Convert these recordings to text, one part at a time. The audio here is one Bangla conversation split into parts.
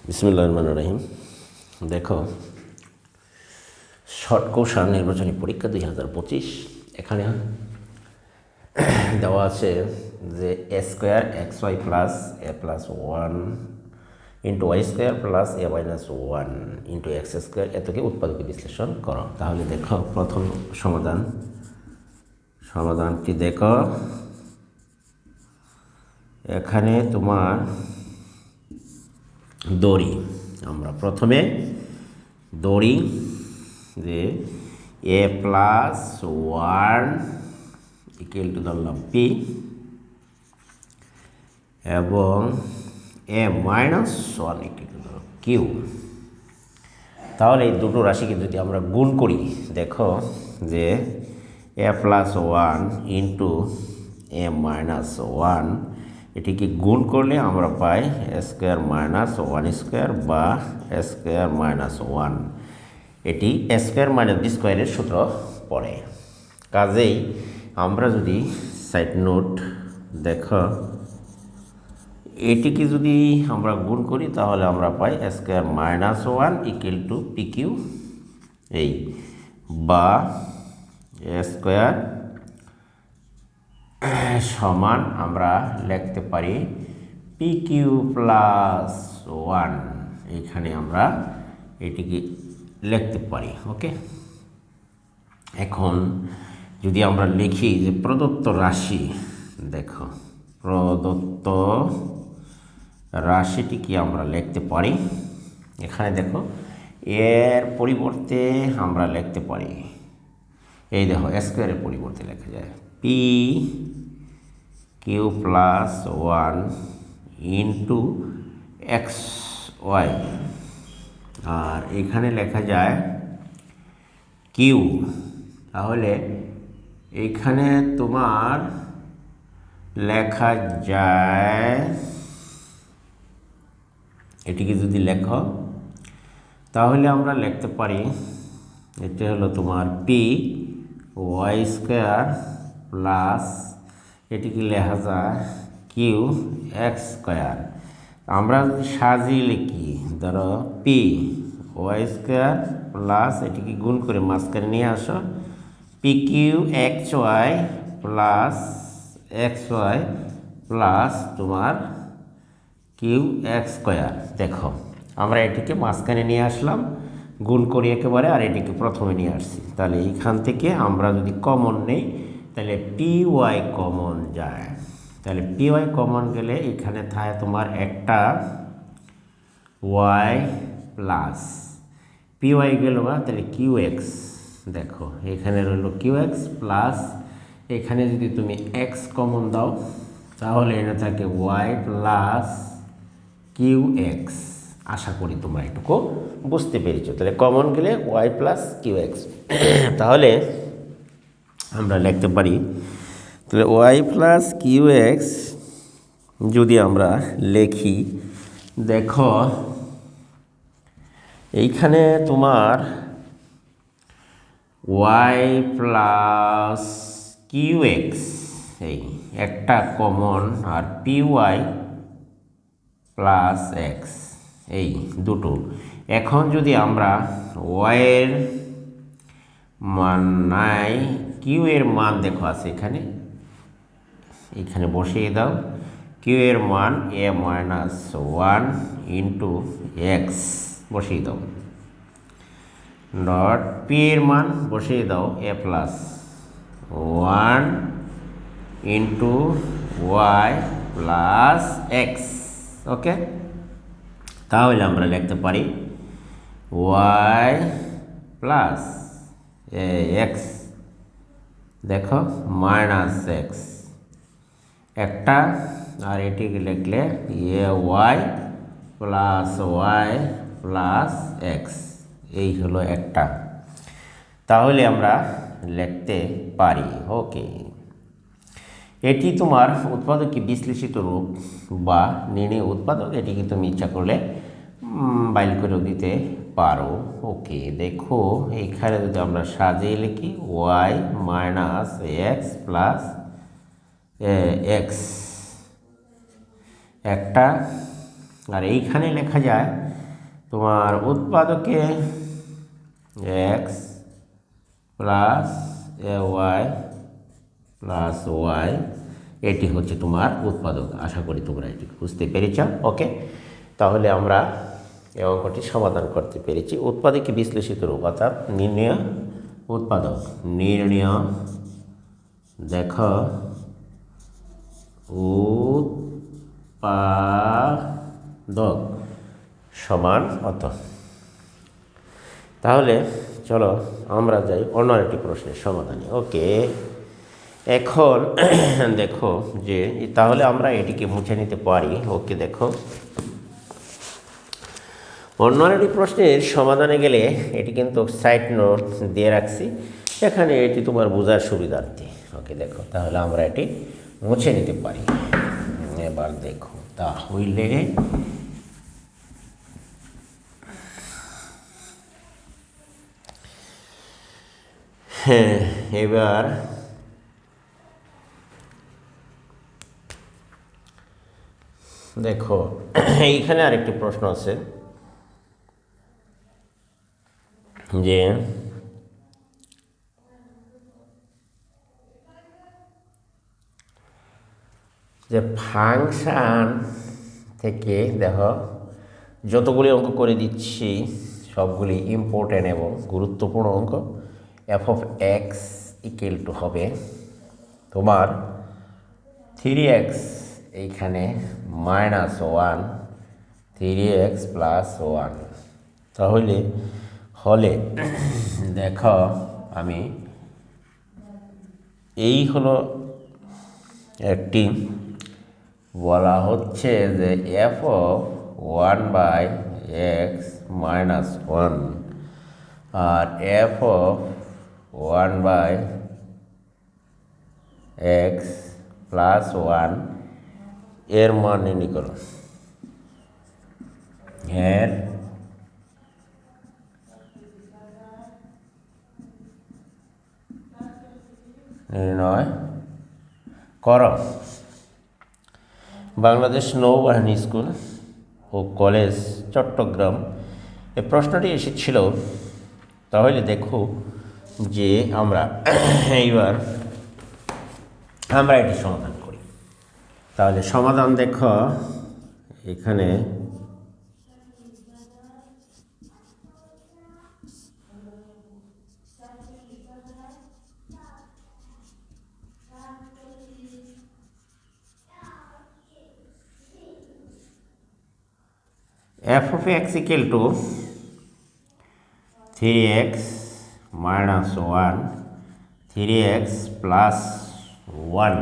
বিসমিল্লাহির রহমানির রহিম। দেখো, শর্ট কৌশল নির্বাচনী পরীক্ষা 2025 এখানে দেওয়া আছে যে A square X Y plus A plus one into Y square plus A minus one into X square এতকে উৎপাদকে বিশ্লেষণ করো। তাহলে দেখো, প্রথম সমাধানটি দেখো। এখানে তোমার দড়ি, আমরা প্রথমে দড়ি যে এ প্লাস ওয়ান ইকুয়াল টু ধরলাম পি এবং এ মাইনাস ওয়ান ইকুয়াল টু ধরো কিউ। তাহলে এই দুটো রাশিকে যদি আমরা গুণ করি, দেখো যে এ প্লাস ওয়ান ইন্টু এ মাইনাস ওয়ান, এটিকে গুণ করলে আমরা পাই A square minus one square বা এ স্কোয়ার মাইনাস ওয়ান। এটি এ স্কোয়ার মাইনাস বি স্কোয়ারের সূত্র পড়ে। কাজেই আমরা যদি সাইড নোট দেখো, এটিকে যদি আমরা গুণ করি তাহলে আমরা পাই A square minus one equal to P Q, এই বা এ স্কোয়ার সমান আমরা লিখতে পারি পি কিউ প্লাস ওয়ান। এইখানে আমরা এটিকে লিখতে পারি। ওকে, এখন যদি আমরা লিখি যে প্রদত্ত রাশি, দেখো প্রদত্ত রাশিটিকে আমরা লিখতে পারি। এখানে দেখো, এর পরিবর্তে আমরা লিখতে পারি, এই দেখো স্কোয়ারের পরিবর্তে লেখা যায় P Q plus one into X Y, আর এখানে লেখা যায় কিউ। তাহলে এইখানে তোমার লেখা যায়, এটিকে যদি লেখো তাহলে আমরা লিখতে পারি, এটা হলো তোমার পি ওয়াই স্কোয়ার প্লাস এটিকে লেখা যায় কিউ এক্স স্কোয়ার। আমরা সাজিয়ে লিখি, ধরো পি ওয়াই স্কোয়ার প্লাস এটিকে গুণ করে মাঝখানে নিয়ে আসো P Q X Y plus X Y plus তোমার কিউ এক্স স্কোয়ার। দেখো, আমরা এটিকে মাঝখানে নিয়ে আসলাম গুণ করি একেবারে, আর এটিকে প্রথমে নিয়ে আসছি। তাহলে এইখান থেকে আমরা যদি কমন নেই তাহলে পি ওয়াই কমন যায়। তাহলে পি ওয়াই কমন গেলে এখানে থাকে তোমার একটা ওয়াই প্লাস পি ওয়াই গেল না, তাহলে কিউ এক্স। দেখো এখানে রইল কিউ এক্স প্লাস, এখানে যদি তুমি এক্স কমন দাও তাহলে এটা থাকে ওয়াই প্লাস কিউ এক্স। আশা করি তোমরা এটুকু বুঝতে পেরেছো। তাহলে কমন গেলে ওয়াই প্লাস কিউ এক্স। তাহলে আমরা লিখতে পারি, তাহলে ওয়াই প্লাস কিউ এক্স যদি আমরা লিখি, দেখো এইখানে তোমার ওয়াই প্লাস কিউ এক্স এই একটা কমন, আর পি ওয়াই প্লাস এক্স এই দুটো। এখন যদি আমরা ওয়াইয়ের মান নাই, কিউ এর মান দেখো আছে এখানে, এখানে বসিয়ে দাও কিউ এর মান A minus one into X বসিয়ে দাও, ডট পি এর মান বসিয়ে দাও A plus one into Y plus X. Okay, তাহলে আমরা লিখতে পারি ওয়াই প্লাস এক্স, দেখো মাইনাস এক্স একটা, আর এটিকে লিখলে A Y plus Y plus X, এই হলো একটা। তাহলে আমরা লিখতে পারি। ওকে, এটি তোমার উৎপাদককে বিশ্লেষিত রূপ বা নির্ণয় উৎপাদক, এটিকে তুমি ইচ্ছা করলে বাইল করেও দিতে পারো। ওকে, দেখো এইখানে যদি আমরা সাজিয়ে লিখি Y minus X plus X একটা, আর এইখানে লেখা যায় তোমার উৎপাদকে X plus A Y plus Y, এটি হচ্ছে তোমার উৎপাদক। আশা করি তোমরা এটি বুঝতে পেরেছ। ওকে, তাহলে আমরা এই অঙ্কটি সমাধান করতে পেরেছি। উৎপাদকে বিশ্লেষিত রূপ অর্থাৎ নির্ণয় উৎপাদক, নির্ণয় দেখো উৎপাদক সমান অত। তাহলে চলো আমরা যাই অন্য একটি প্রশ্নের সমাধানে। ওকে, এখন দেখো যে তাহলে আমরা এটিকে মুছে নিতে পারি। ওকে, দেখো অন্য একটি প্রশ্নের সমাধানে গেলে এটি কিন্তু সাইড নোট দিয়ে রাখছি, এখানে এটি তোমার বোঝার সুবিধার্থে। ওকে, দেখো তাহলে আমরা এটি মুছে নিতে পারি। এবার দেখো তাহলে হ্যাঁ, এবার দেখো এইখানে আরেকটি প্রশ্ন আছে যে ফাংশন থেকে দেখো যতগুলি অঙ্ক করে দিচ্ছি সবগুলি ইম্পর্টেন্ট এবং গুরুত্বপূর্ণ অঙ্ক। F of x equal to হবে তোমার 3x এইখানে -1 3x + 1। তাহলে হলে দেখো আমি এই হলো একটি বলা হচ্ছে যে এফ অফ 1/x - 1 আর এফ অফ 1/x + 1 এর মান নির্ণয় করো। এর নির্ণয় করো। বাংলাদেশ নৌবাহিনী স্কুল ও কলেজ চট্টগ্রাম এই প্রশ্নটি এসেছিল। তাহলে দেখো যে আমরা এইবার এটি সমাধান করি। তাহলে সমাধান দেখো এখানে f of x equal to 3x - 1 3x + 1।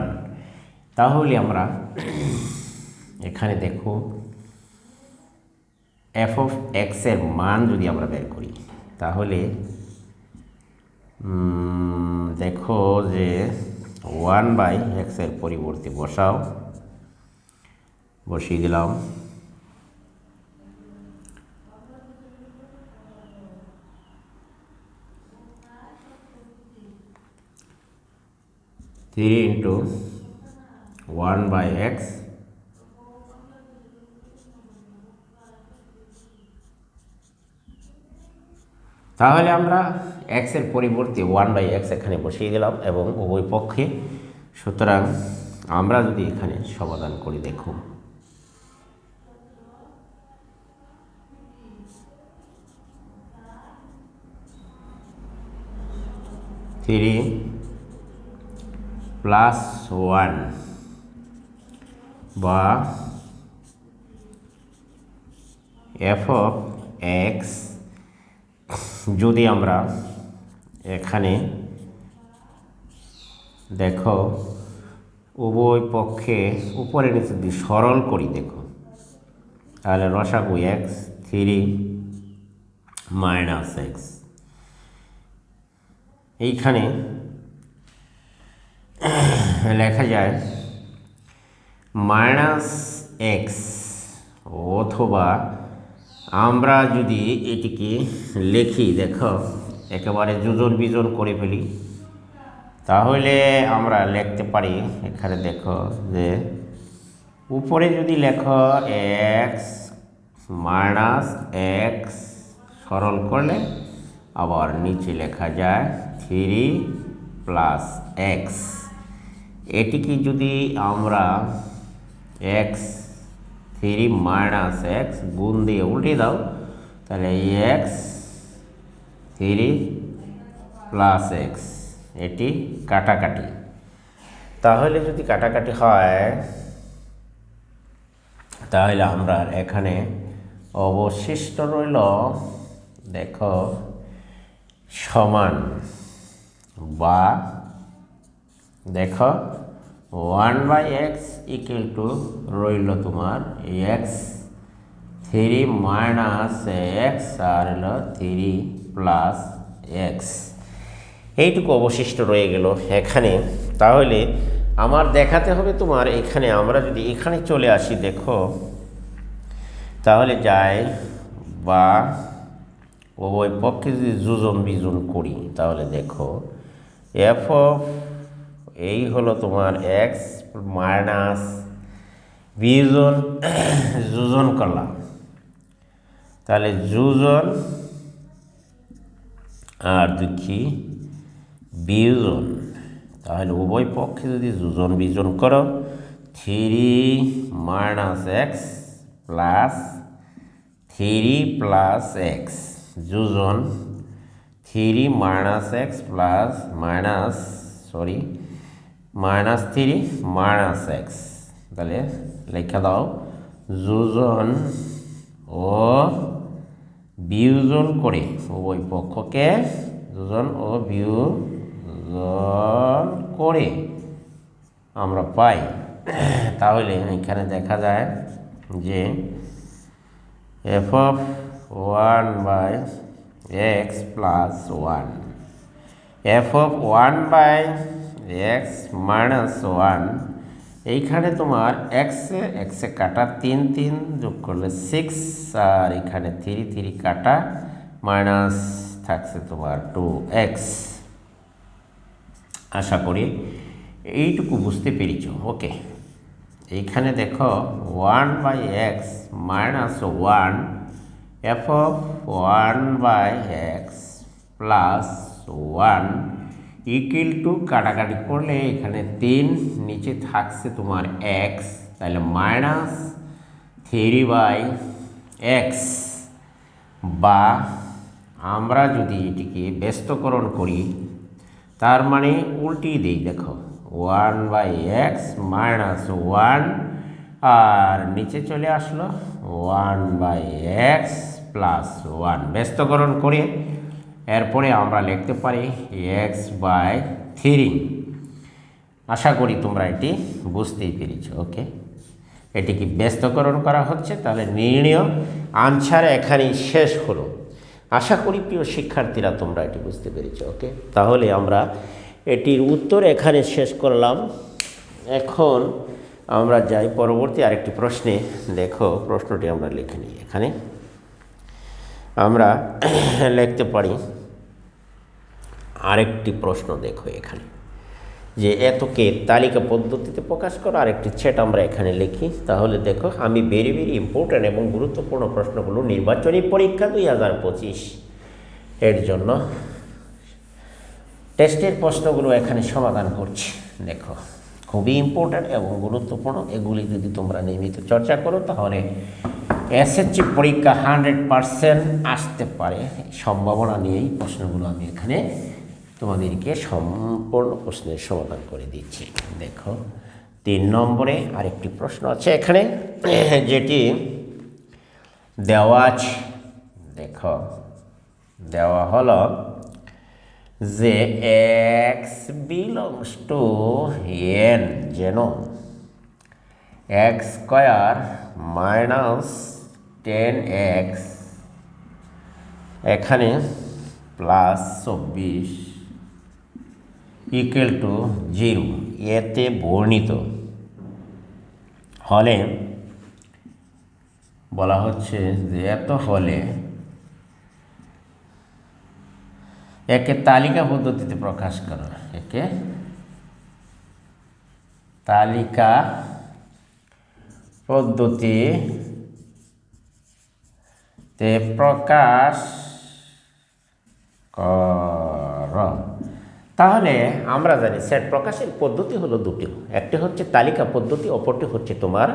তাহলে আমরা এখানে দেখো f of x এর মান যদি আমরা বের করি তাহলে দেখো যে 1/x এর পরিবর্তে বসাও, বসিয়ে দিলাম। থ্রি ইন্টু 1/x তাহলে আমরা x এর পরিবর্তে 1/x এখানে বসিয়ে দিলাম এবং উভয় পক্ষে। সুতরাং আমরা যদি এখানে সমাধান করি দেখো 3 + 1 বা f of x যদি আমরা এখানে দেখো উভয় পক্ষে উপরে নিচে যদি সরল করি দেখো তাহলে লসাগু x 3 - x এইখানে লেখা যায় -x অথবা আমরা যদি এটিকে লিখি দেখো একেবারে যোজন বিজন করে ফেলি তাহলে আমরা লিখতে পারি এখানে দেখো যে উপরে যদি লেখো x মাইনাস এক্স, সরল করলে আবার নিচে লেখা যায় 3 প্লাস এক্স। এটিকে যদি আমরা এক্স 3 মাইনাস এক্স গুণ দিয়ে উল্টে দাও, তাহলে এক্স 3 প্লাস এক্স, এটি কাটাকাটি। তাহলে যদি কাটাকাটি হয় তাহলে আমরা এখানে অবশিষ্ট রইল, দেখো, সমান বা দেখো 1/x ইকুয়াল টু রইল তোমার এক্স 3 মাইনাস এক্স আর হলো 3 প্লাস এক্স। এইটুকু অবশিষ্ট রয়ে গেল এখানে। তাহলে আমার দেখাতে হবে তোমার এখানে, আমরা যদি এখানে চলে আসি দেখো, তাহলে যাই বা উভয় পক্ষে যদি যোজন বিযোজন করি, তাহলে দেখো এফ অফ এই হলো তোমার এক্স মাইনাস বিয়োজন যোজন করলাম, তাহলে যোজন আর দেখি বিয়োজন, তাহলে উভয় পক্ষে যদি যোজন বিয়োজন করো 3 minus X plus 3 plus x যোজন 3 minus X plus minus 3 minus x, তাহলে লেখা দাও যোজন ও বিয়োজন করে উভয় পক্ষকে যোজন ও বিয়োজন করে আমরা পাই। তাহলে এখানে দেখা যায় যে F of 1/x plus 1, F of 1/x minus 1, এইখানে তোমার এক্সে কাটা 3 যোগ করলে 6, আর এখানে 3 কাটা মাইনাস থাকছে তোমার 2x। আশা করি এইটুকু বুঝতে পেরেছ। ওকে, এইখানে দেখো 1/x minus 1, F of 1/x plus 1 equal to কাটাকাটি করলে এখানে 3, নিচে থাকছে তোমার এক্স, তাহলে মাইনাস 3/x, বা আমরা যদি এটিকে ব্যস্তকরণ করি তার মানে উল্টিয়ে দিই, দেখো 1/x মাইনাস 1 আর নিচে চলে আসলো 1/x প্লাস 1, ব্যস্তকরণ করে এরপরে আমরা লিখতে পারি x/3। আশা করি তোমরা এটি বুঝতেই পেরেছ। ওকে, এটিকে ব্যস্তকরণ করা হচ্ছে, তাহলে নির্ণয় আনসার এখানেই শেষ হলো। আশা করি প্রিয় শিক্ষার্থীরা তোমরা এটি বুঝতে পেরেছ। ওকে, তাহলে আমরা এটির উত্তর এখানে শেষ করলাম। এখন আমরা যাই পরবর্তী আরেকটি প্রশ্নে। দেখো প্রশ্নটি আমরা লিখে নিই। এখানে আমরা লিখতে পারি আরেকটি প্রশ্ন। দেখো এখানে যে এতকে তালিকা পদ্ধতিতে প্রকাশ করা আরেকটি সেট আমরা এখানে লিখি। তাহলে দেখো, আমি ভেরি ইম্পর্ট্যান্ট এবং গুরুত্বপূর্ণ প্রশ্নগুলো নির্বাচনী পরীক্ষা 2025 এর জন্য টেস্টের প্রশ্নগুলো এখানে সমাধান করছি। দেখো, খুবই ইম্পর্ট্যান্ট এবং গুরুত্বপূর্ণ। এগুলি যদি তোমরা নিয়মিত চর্চা করো তাহলে এসএসসি পরীক্ষা 100% আসতে পারে, সম্ভাবনা নিয়েই প্রশ্নগুলো আমি এখানে তোমাদেরকে সম্পূর্ণ প্রশ্নের সমাধান করে দিচ্ছি। দেখো 3 নম্বরে আরেকটি প্রশ্ন আছে এখানে, যেটি দেওয়া আছে। দেখো দেওয়া হলো যে এক্স বিলংস টু এন, যেন এক্স স্কোয়ার মাইনাস 10x এখানে প্লাস 24 ইকুয়াল টু 0 এতে বর্ণিত হলে বলা হচ্ছে যে এত হলে একে তালিকা পদ্ধতিতে প্রকাশ করো। একে তালিকা পদ্ধতি তে প্রকাশ কর। তাহলে আমরা জানি সেট প্রকাশের পদ্ধতি হলো দুটি, একটি হচ্ছে তালিকা পদ্ধতি, অপরটি হচ্ছে তোমার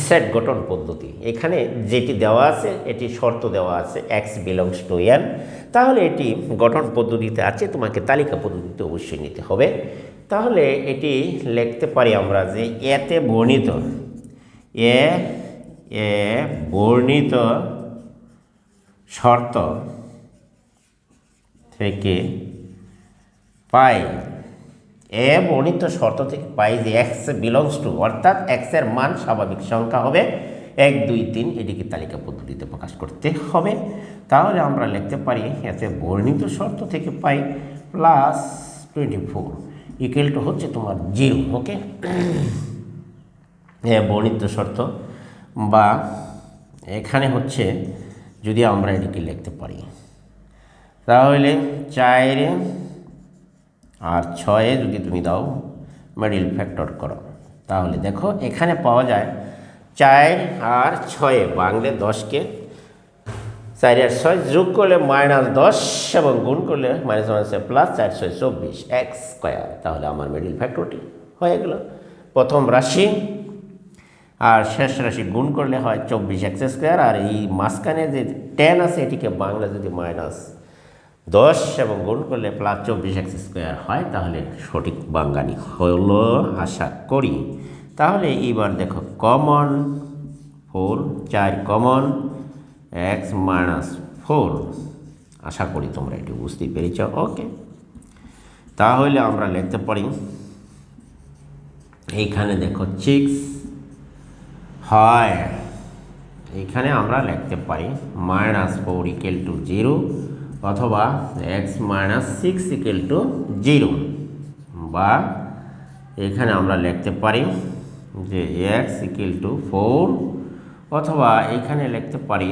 সেট গঠন পদ্ধতি। এখানে যেটি দেওয়া আছে এটি শর্ত দেওয়া আছে x বিলংস টু n, তাহলে এটি গঠন পদ্ধতিতে আছে, তোমাকে তালিকা পদ্ধতিতে অবশ্যই নিতে হবে। তাহলে এটি লিখতে পারি আমরা যে এতে বর্ণিত বর্ণিত শর্ত থেকে পাই, বর্ণিত শর্ত থেকে পাই যে এক্স বিলংস টু, অর্থাৎ এক্সের মান স্বাভাবিক সংখ্যা হবে 1 2 3, এটিকে তালিকা পদ্ধতিতে প্রকাশ করতে হবে। তাহলে আমরা লিখতে পারি এতে বর্ণিত শর্ত থেকে পাই প্লাস 24 ইকুয়াল টু হচ্ছে তোমার 0। ওকে, বর্ণিত শর্ত, বা এখানে হচ্ছে যদি আমরা এটিকে লিখতে পারি তাহলে 4 আর 6 যদি তুমি দাও মিডল ফ্যাক্টর করো, তাহলে দেখো এখানে পাওয়া যায় 4 আর 6 বাংলে 10কে 4 আর 6 যোগ করলে -10 এবং গুণ করলে -1 প্লাস 4 6 24 এক্স স্কোয়ার। তাহলে আমার মিডল ফ্যাক্টরটি হয়ে গেল। প্রথম রাশি আর শেষ রাশি গুণ করলে হয় 24 এক্স স্কোয়ার, আর এই মাঝখানে যে 10 আছে এটিকে বাংলা যদি -10 এবং গুণ করলে প্লাস 24 এক্স স্কোয়ার হয়, তাহলে সঠিক বাঙ্গালি হলো আশা করি। তাহলে এইবার দেখো কমন 4, 4 কমন, এক্স -4, আশা করি তোমরা এটি বুঝতেই পেরেছ। ওকে, তাহলে আমরা লিখতে পারি এইখানে দেখো 6 হয়, এইখানে আমরা লিখতে পারি -4 ইকুয়াল টু 0, অথবা x - 6 ইকুয়াল টু 0, বা এখানে আমরা লিখতে পারি যে x ইকুয়াল টু 4, অথবা এখানে লিখতে পারি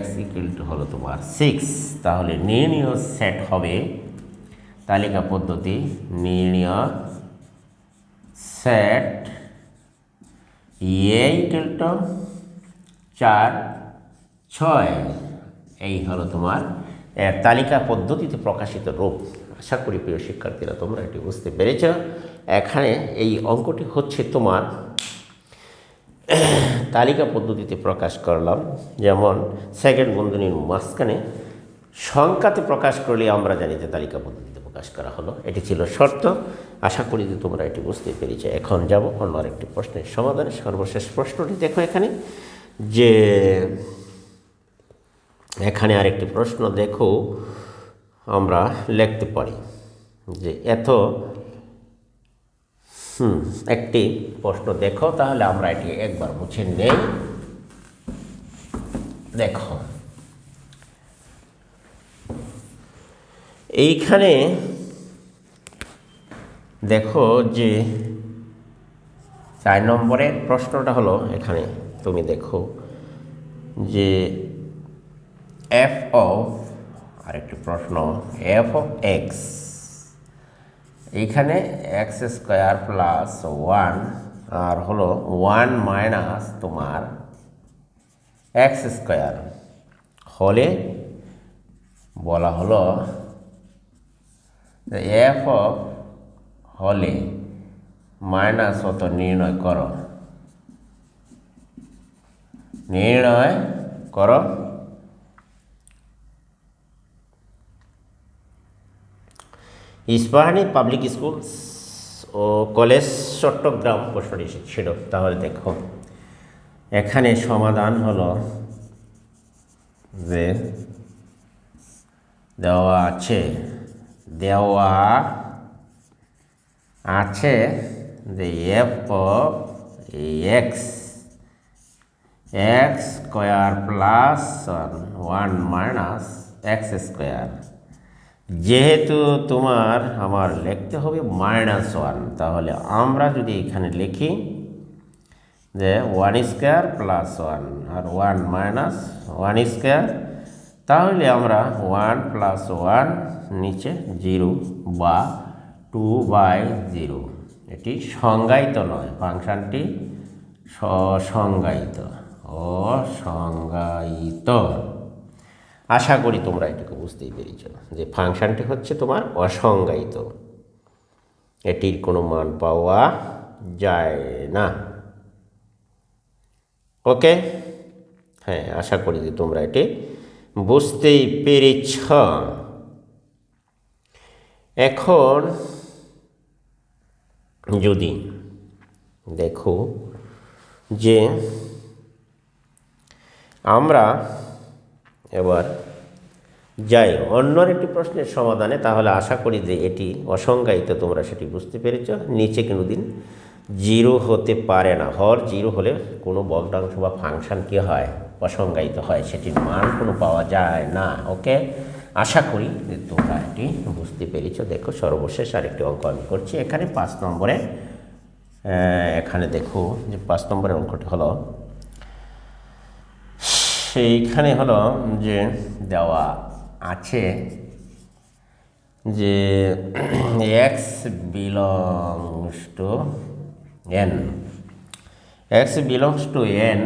x ইকুয়াল টু হলো তোমার 6। তাহলে নির্ণয় সেট হবে তালিকা পদ্ধতি, নির্ণয় সেট ইকুয়াল টু 4 6, এই হলো তোমার তালিকা পদ্ধতিতে প্রকাশিত রূপ। আশা করি প্রিয় শিক্ষার্থীরা তোমরা এটি বুঝতে পেরেছ। এখানে এই অঙ্কটি হচ্ছে তোমার তালিকা পদ্ধতিতে প্রকাশ করলাম, যেমন সেকেন্ড বন্ধনীর মাঝখানে সংখ্যাতে প্রকাশ করলে আমরা জানি যে তালিকা পদ্ধতিতে প্রকাশ করা হলো। এটি ছিল শর্ত। আশা করি যে তোমরা এটি বুঝতে পেরেছ। এখন যাব অন্য আরেকটি প্রশ্নের সমাধানে। সর্বশেষ প্রশ্নটি দেখো এখানে, যে এখানে আরেকটি প্রশ্ন দেখো, আমরা লিখতে পারি যে এত একটি প্রশ্ন দেখো, তাহলে আমরা এটি একবার মুছে নেই। দেখো এইখানে দেখো যে 4 নম্বরের প্রশ্নটা হলো, এখানে তুমি দেখো যে f of, আরেকটি প্রশ্ন, f of x, এইখানে x স্কোয়ার প্লাস 1 আর হলো 1 মাইনাস তোমার x স্কোয়ার হলে বলা হলো f of হলে মাইনাস অত নির্ণয় করো, নির্ণয় করো। ইস্পাহানি পাবলিক স্কুল ও কলেজ চট্টগ্রাম প্রশ্নটি ছিল। তাহলে দেখো এখানে সমাধান হলো যে দেওয়া আছে যে f of x square plus 1 minus x square, যেহেতু আমার লিখতে হবে -1, তাহলে আমরা যদি এখানে লিখি যে 1 স্কোয়ার প্লাস 1 আর 1 মাইনাস 1 স্কোয়ার, তাহলে আমরা 1 প্লাস 1 নিচে 0 বা 2/0। এটি সংজ্ঞায়িত নয়, ফাংশনটি স্বসংজ্ঞায়িত। অসংজ্ঞায়িত। আশা করি তোমরা এটাকে বুঝতেই পেরেছ যে ফাংশনটি হচ্ছে তোমার অসংজ্ঞায়িত, এটির কোনো মান পাওয়া যায় না। ওকে, হ্যাঁ, আশা করি যে তোমরা এটি বুঝতেই পেরেছ। এখন যদি দেখো যে আমরা এবার যাই অন্য একটি প্রশ্নের সমাধানে, তাহলে আশা করি যে এটি অসংজ্ঞায়িত তোমরা সেটি বুঝতে পেরেছ। নিচে কোনোদিন জিরো হতে পারে না, হর জিরো হলে কোনো ভগ্নাংশ বা ফাংশন কী হয়, অসংজ্ঞায়িত হয়, সেটির মান কোনো পাওয়া যায় না। ওকে, আশা করি যে তোমরা এটি বুঝতে পেরেছ। দেখো সর্বশেষ আরেকটি অঙ্ক আমি করছি এখানে 5 নম্বরে। এখানে দেখো যে 5 নম্বরের অঙ্কটি হলো, সেইখানে হলো যে দেওয়া আছে যে x belongs to N, x belongs to N,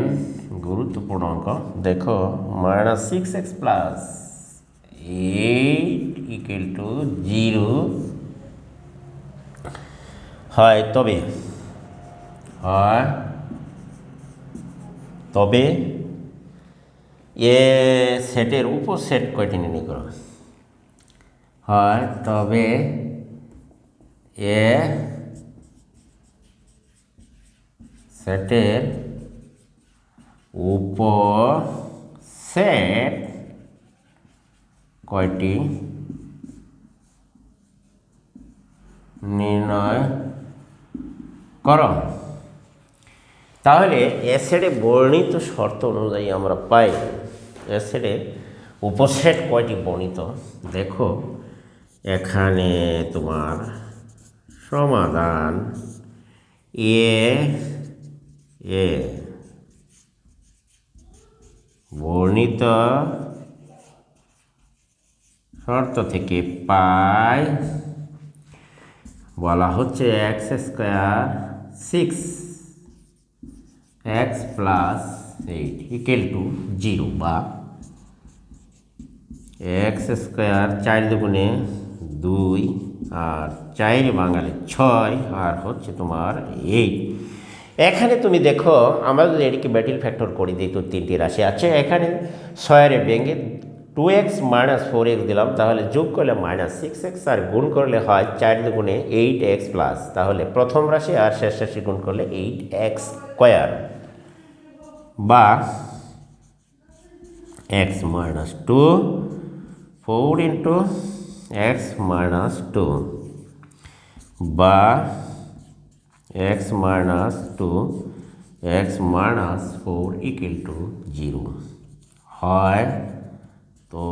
গুরুত্বপূর্ণ অঙ্ক। দেখো -6x + 8 = 0 হয় তবে এ সেটের উপসেট কয়টি নির্ণয় করো, হয় তবে এ সেটের উপসেট কয়টি নির্ণয় করো। তাহলে এ সেটে বর্ণিত শর্ত অনুযায়ী আমরা পাই এ সেটে উপসেট কয়টি বর্ণিত। দেখো এখানে তোমার সমাধান এ বর্ণিত শর্ত থেকে পাই, বলা হচ্ছে x² 6x + 8 = 0, বা x² 4 দুগুণে 2 আর 4 বাঙালি 6 আর হচ্ছে তোমার 8। এখানে তুমি দেখো আমরা যদি এটিকে ব্যাটিল ফ্যাক্টর করি দিই তো 3টি রাশি আছে। এখানে 6 ভেঙে 2x - 4x দিলাম, তাহলে যোগ করলে -6x আর গুণ করলে হয় 4 দুগুণে 8x প্লাস, তাহলে প্রথম রাশি আর শেষ রাশি গুণ করলে 8x² বা x - 2 4 × x - 2 বা x - 2 x - 4 = 0 হয়। তো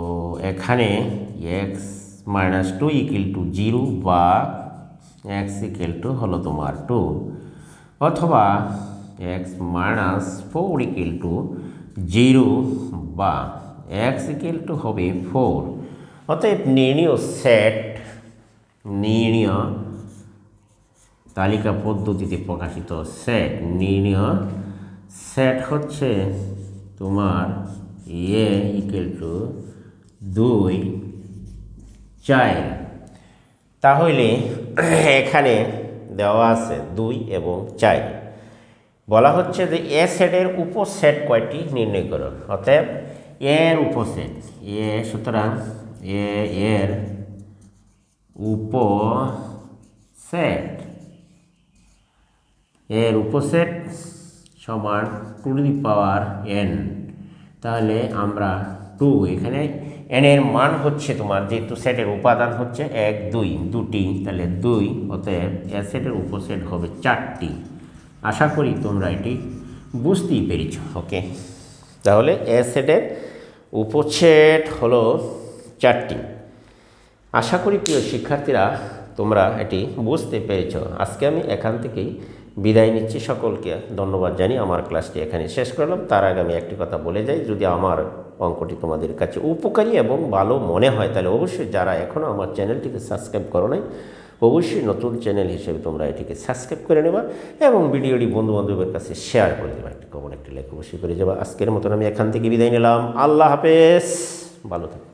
এখানে x - 2 = 0 বা x হলো তোমার 2, অথবা x - 4 = 0 বা x হবে 4। অতএব নির্ণীয় তালিকা পদ্ধতিতে প্রকাশিত নির্ণীয় সেট হচ্ছে তোমার a = 2 4। তাহলে এখানে দেওয়া আছে 2 এবং 4, বলা হচ্ছে যে এ সেটের উপসেট কয়টি নির্ণয় করো। অতএব এর উপসেট সুতরাং এর উপসেট সমান 2n। তাহলে আমরা 2, এখানে n এর মান হচ্ছে তোমার, যেহেতু সেটের উপাদান হচ্ছে 1 2 দুটি, তাহলে 2, অতএব এ সেটের উপসেট হবে 4টি। আশা করি তোমরা এটি বুঝতেই পেরেছ। ওকে, তাহলে এ সেটের উপসেট হলো 4টি। আশা করি প্রিয় শিক্ষার্থীরা তোমরা এটি বুঝতে পেরেছ। আজকে আমি এখান থেকেই বিদায় নিচ্ছি, সকলকে ধন্যবাদ জানিয়ে আমার ক্লাসটি এখানে শেষ করলাম। তার আগে আমি একটি কথা বলে যাই, যদি আমার অঙ্কটি তোমাদের কাছে উপকারী এবং ভালো মনে হয় তাহলে অবশ্যই যারা এখনও আমার চ্যানেলটিকে সাবস্ক্রাইব করো নাই অবশ্যই নতুন চ্যানেল হিসেবে তোমরা এটিকে সাবস্ক্রাইব করে নেবা এবং ভিডিওটি বন্ধুবান্ধবের কাছে শেয়ার করে দেবা, একটি কমন একটি লাইক অবশ্যই করে যাবা। আজকের মতন আমি এখান থেকে বিদায় নিলাম। আল্লাহ হাফেজ, ভালো থাকো।